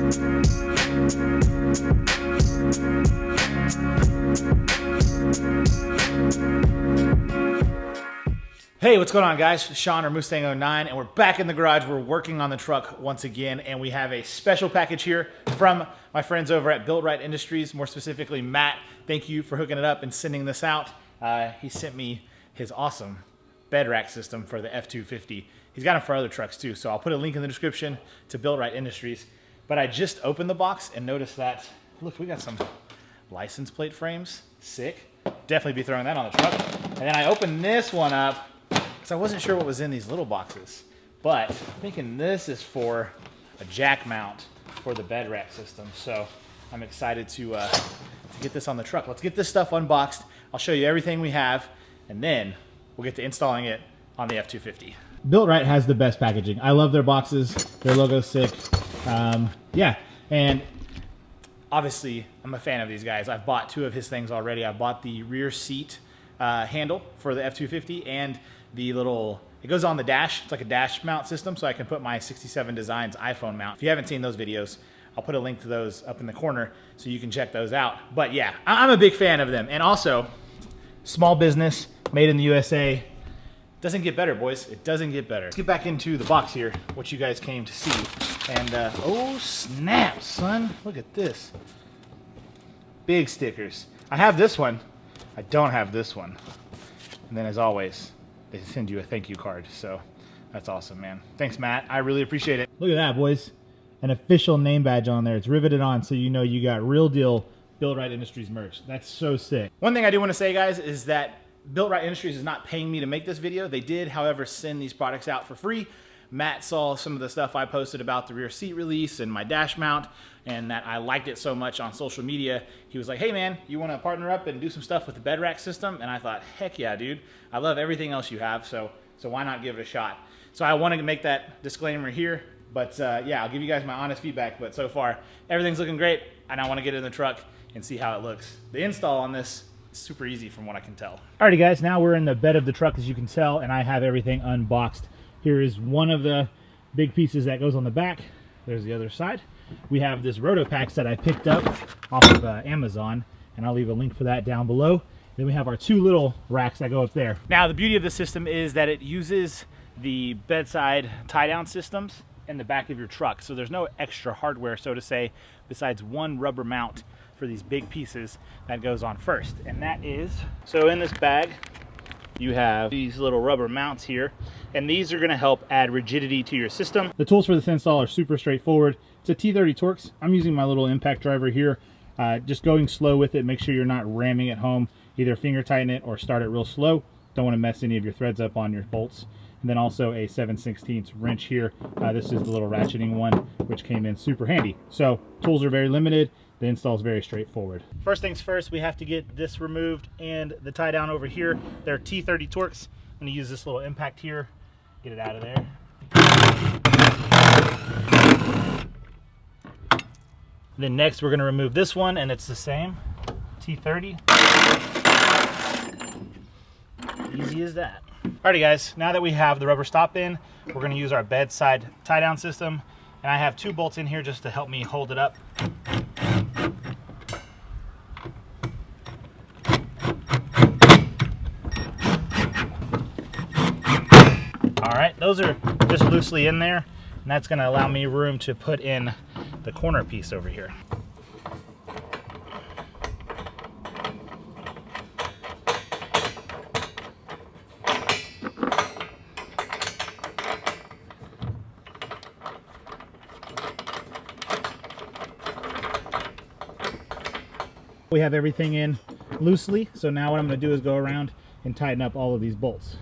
Hey, what's going on, guys? Sean or Mustang09, and we're back in the garage. We're working on the truck once again, and we have a special package here from my friends over at Built-Right Industries, more specifically Matt. Thank you for hooking it up and sending this out. He sent me his awesome bed rack system for the F250. He's got them for other trucks too, so I'll put a link in the description to Built-Right Industries. But I just opened the box and noticed that, look, we got some license plate frames. Sick. Definitely be throwing that on the truck. And then I opened this one up, because I wasn't sure what was in these little boxes, but I'm thinking this is for a jack mount for the bed rack system. So I'm excited to get this on the truck. Let's get this stuff unboxed. I'll show you everything we have, and then we'll get to installing it on the F250. Built-Right has the best packaging. I love their boxes. Their logo's sick. Yeah, and obviously I'm a fan of these guys. I've bought two of his things already. I bought the rear seat handle for the F250 and the little, it goes on the dash. It's like a dash mount system, so I can put my 67 Designs iPhone mount. If you haven't seen those videos, I'll put a link to those up in the corner so you can check those out. But yeah, I'm a big fan of them. And also, small business, made in the USA. Doesn't get better, boys. It doesn't get better. Let's get back into the box here, what you guys came to see. And oh snap, son. Look at this. Big stickers. I have this one. I don't have this one. And then as always, they send you a thank you card. So that's awesome, man. Thanks, Matt. I really appreciate it. Look at that, boys. An official name badge on there. It's riveted on so you know you got real deal Built-Right Industries merch. That's so sick. One thing I do want to say, guys, is that Built-Right Industries is not paying me to make this video. They did, however, send these products out for free. Matt saw some of the stuff I posted about the rear seat release and my dash mount, and that I liked it so much on social media. He was like, hey man, you want to partner up and do some stuff with the bed rack system? And I thought, heck yeah, dude. I love everything else you have, so why not give it a shot? So I wanted to make that disclaimer here, but yeah, I'll give you guys my honest feedback. But so far, everything's looking great, and I want to get it in the truck and see how it looks. The install on this is super easy from what I can tell. Alrighty guys, now we're in the bed of the truck, as you can tell, and I have everything unboxed. Here is one of the big pieces that goes on the back. There's the other side. We have this roto packs that I picked up off of Amazon, and I'll leave a link for that down below. Then we have our two little racks that go up there. Now the beauty of the system is that it uses the bedside tie-down systems in the back of your truck, so there's no extra hardware, so to say, besides one rubber mount for these big pieces that goes on first. And that is, so in this bag you have these little rubber mounts here, and these are going to help add rigidity to your system. The tools for this install are super straightforward. It's a T30 Torx. I'm using my little impact driver here, just going slow with it. Make sure you're not ramming it home. Either finger tighten it or start it real slow. Don't want to mess any of your threads up on your bolts. And then also a 7/16 wrench here. This is the little ratcheting one, which came in super handy. So tools are very limited. The install is very straightforward. First things first, we have to get this removed and the tie down over here. They're T30 Torx. I'm going to use this little impact here, get it out of there. Then next we're going to remove this one, and it's the same, T30. Easy as that. Alrighty guys, now that we have the rubber stop in, we're going to use our bedside tie down system. And I have two bolts in here just to help me hold it up. Alright, those are just loosely in there, and that's going to allow me room to put in the corner piece over here. We have everything in loosely, so now what I'm going to do is go around and tighten up all of these bolts.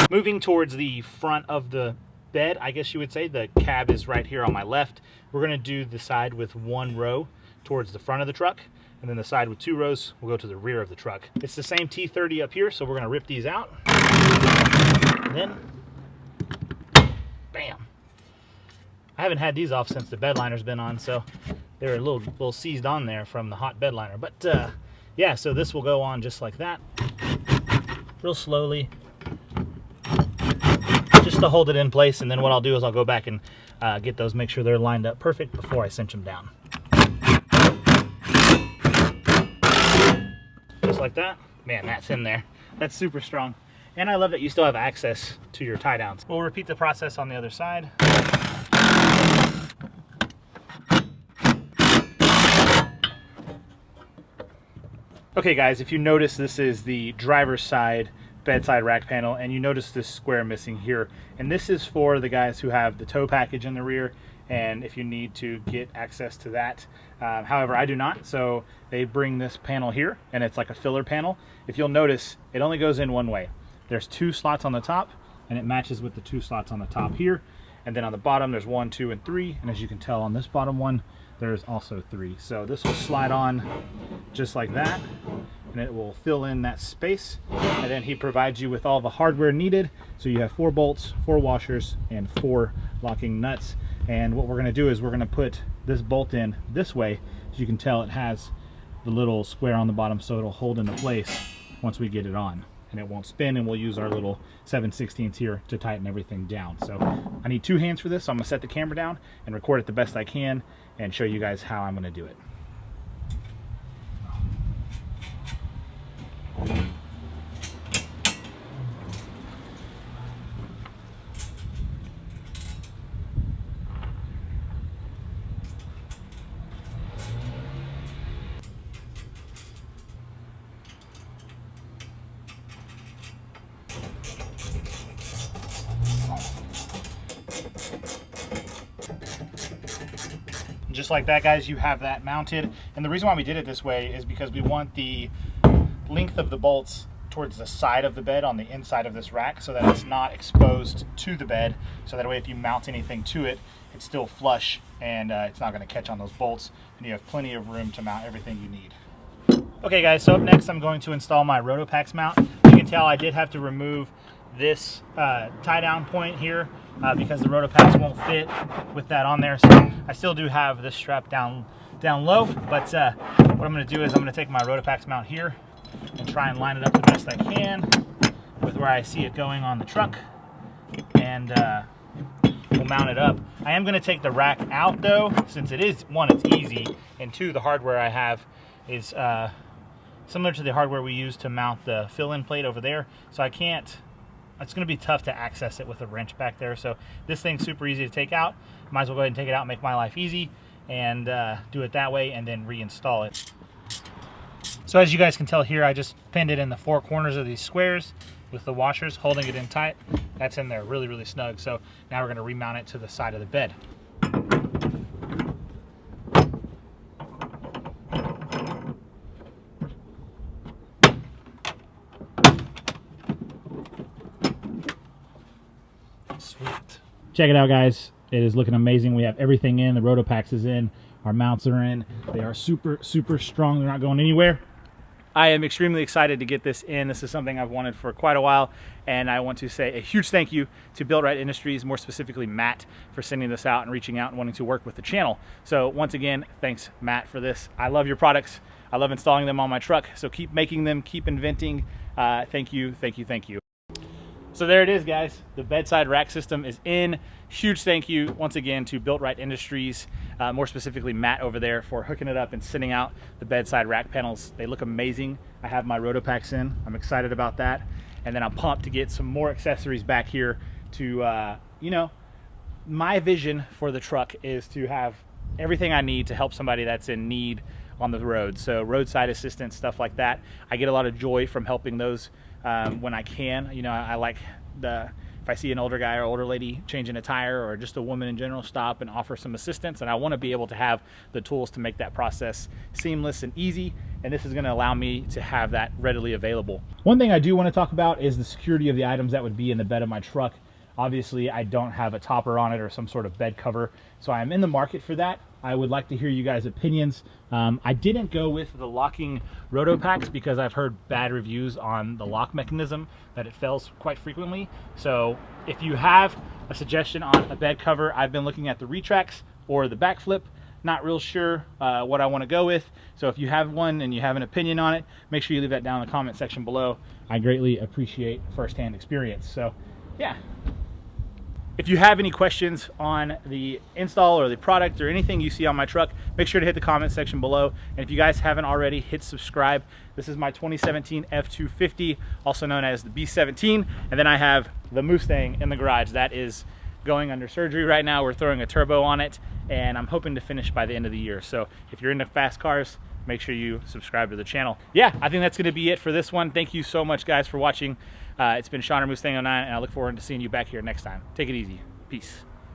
Moving towards the front of the bed, I guess you would say, the cab is right here on my left. We're going to do the side with one row towards the front of the truck, and then the side with two rows will go to the rear of the truck. It's the same T30 up here, so we're going to rip these out. And then, bam. I haven't had these off since the bed liner's been on, so they're a little seized on there from the hot bed liner. But yeah, so this will go on just like that, real slowly. Just to hold it in place, and then what I'll do is I'll go back and get those, make sure they're lined up perfect before I cinch them down. Just like that. Man, that's in there. That's super strong. And I love that you still have access to your tie downs. We'll repeat the process on the other side. Okay guys, if you notice, this is the driver's side bedside rack panel, and you notice this square missing here. And this is for the guys who have the tow package in the rear, and if you need to get access to that. However, I do not, so they bring this panel here, and it's like a filler panel. If you'll notice, it only goes in one way. There's 2 slots on the top, and it matches with the 2 slots on the top here. And then on the bottom, there's 1, 2, and 3. And as you can tell on this bottom one, there's also 3. So this will slide on just like that, and it will fill in that space. And then he provides you with all the hardware needed. So you have 4 bolts, 4 washers, and 4 locking nuts. And what we're gonna do is we're gonna put this bolt in this way. As you can tell, it has the little square on the bottom, so it'll hold into place once we get it on. And it won't spin, and we'll use our little 7/16 here to tighten everything down. So I need 2 hands for this, so I'm gonna set the camera down and record it the best I can and show you guys how I'm gonna do it. Just like that, guys, you have that mounted. And the reason why we did it this way is because we want the length of the bolts towards the side of the bed on the inside of this rack, so that it's not exposed to the bed, so that way if you mount anything to it, it's still flush and it's not going to catch on those bolts, and you have plenty of room to mount everything you need. Okay guys, so up next I'm going to install my Rotopax mount. You can tell I did have to remove this tie down point here because the Rotopax won't fit with that on there. So I still do have this strap down low, but what I'm going to do is I'm going to take my Rotopax mount here and try and line it up the best I can with where I see it going on the truck, and we'll mount it up. I am going to take the rack out though, since it is, 1, it's easy, and 2, the hardware I have is similar to the hardware we use to mount the fill-in plate over there, so I can't, it's going to be tough to access it with a wrench back there. So this thing's super easy to take out. Might as well go ahead and take it out and make my life easy, and do it that way and then reinstall it. So as you guys can tell here, I just pinned it in the 4 corners of these squares with the washers holding it in tight. That's in there really, really snug. So now we're going to remount it to the side of the bed. Sweet. Check it out, guys. It is looking amazing. We have everything in. The Rotopax is in. Our mounts are in. They are super, super strong. They're not going anywhere. I am extremely excited to get this in. This is something I've wanted for quite a while, and I want to say a huge thank you to Bedside Industries, more specifically Matt, for sending this out and reaching out and wanting to work with the channel. So once again, thanks Matt for this. I love your products. I love installing them on my truck. So keep making them, keep inventing. Thank you, thank you, thank you. So there it is, guys. The bedside rack system is in. Huge thank you once again to Bedside Industries, more specifically Matt over there, for hooking it up and sending out the bedside rack panels. They look amazing. I have my Rotopax in. I'm excited about that. And then I'm pumped to get some more accessories back here to, you know, my vision for the truck is to have everything I need to help somebody that's in need on the road. So roadside assistance, stuff like that. I get a lot of joy from helping those when I can. You know, I like if I see an older guy or older lady changing a tire, or just a woman in general, stop and offer some assistance, and I want to be able to have the tools to make that process seamless and easy, and this is going to allow me to have that readily available. One thing I do want to talk about is the security of the items that would be in the bed of my truck. Obviously, I don't have a topper on it or some sort of bed cover, so I'm in the market for that. I would like to hear you guys' opinions. I didn't go with the locking Rotopax because I've heard bad reviews on the lock mechanism, that it fails quite frequently. So if you have a suggestion on a bed cover, I've been looking at the Retrax or the backflip. Not real sure what I want to go with. So if you have one and you have an opinion on it, make sure you leave that down in the comment section below. I greatly appreciate firsthand experience. So yeah. If you have any questions on the install or the product or anything you see on my truck, make sure to hit the comment section below. And if you guys haven't already, hit subscribe. This is my 2017 F250, also known as the B17. And then I have the Mustang in the garage. That is going under surgery right now. We're throwing a turbo on it, and I'm hoping to finish by the end of the year. So if you're into fast cars, make sure you subscribe to the channel. Yeah, I think that's gonna be it for this one. Thank you so much, guys, for watching. It's been Sean or Mustang09, and I look forward to seeing you back here next time. Take it easy. Peace.